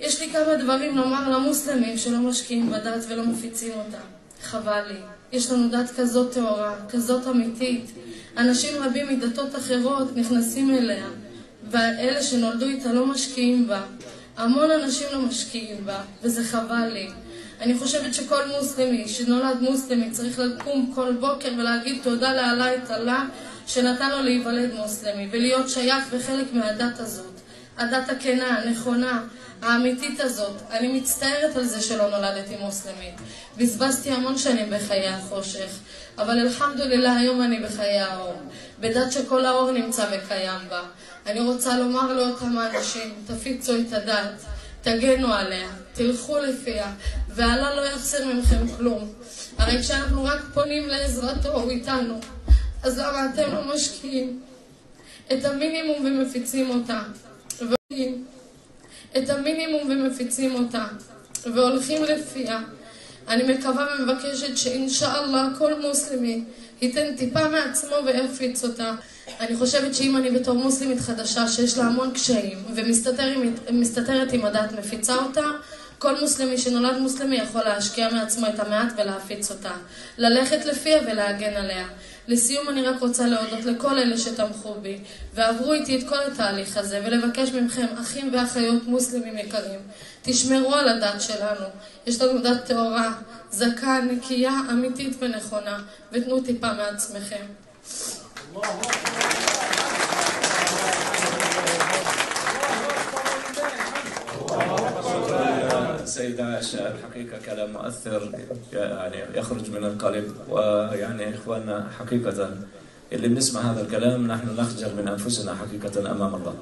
יש לי כמה דברים לומר למוסלמים שלא משקיעים בדת ולא מפיצים אותה. חבל לי. יש לנו דת כזאת טהורה, כזאת אמיתית. אנשים רבים מדתות אחרות נכנסים אליה, ואלה שנולדו איתה לא משקיעים בה. המון אנשים לא משקיעים בה, וזה חבל לי. אני חושבת שכל מוסלמי שנולד מוסלמי צריך לקום כל בוקר ולהגיד תודה לאללה את אללה שנתן לו להיוולד מוסלמי ולהיות שייך וחלק מהדת הזאת. הדת הכנה, הנכונה, האמיתית הזאת. אני מצטערת על זה שלא נולדתי מוסלמית. בזבזתי המון שנים בחיי החושך, אבל אלחמדולillah היום אני בחיי האור. בדת שכל האור נמצא וקיים בה. אני רוצה לומר לאותם האנשים, תפיצו את הדת, תגנו עליה, תלכו לפיה, ואללה לא יחסר ממכם כלום. הרי כשאנחנו רק פונים לעזרתו, הוא איתנו. אז למה אתם לא משקיעים את המינימום ומפיצים אותה? את המינימום ומפיצים אותה, והולכים לפיה. אני מקווה ומבקשת שאינשאללה כל מוסלמי ייתן טיפה מעצמו ויפיץ אותה. אני חושבת שאם אני בתור מוסלמית חדשה שיש לה המון קשיים ומסתתרת עם הדת מפיצה אותה, כל מוסלמי שנולד מוסלמי יכול להשקיע מעצמו את המעט ולהפיץ אותה, ללכת לפיה ולהגן עליה. לסיום אני רק רוצה להודות לכל אלה שתמכו בי ועברו איתי את כל התהליך הזה, ולבקש ממכם, אחים ואחיות מוסלמים יקרים, תשמרו על הדת שלנו. יש לנו דת טהורה, זכה, נקייה, אמיתית ונכונה, ותנו טיפה מעצמכם. سيدة عائشة الحقيقة كلام مؤثر يعني يخرج من القلب، ويعني إخواننا حقيقة اللي بنسمع هذا الكلام نحن نخجل من أنفسنا حقيقة أمام الله.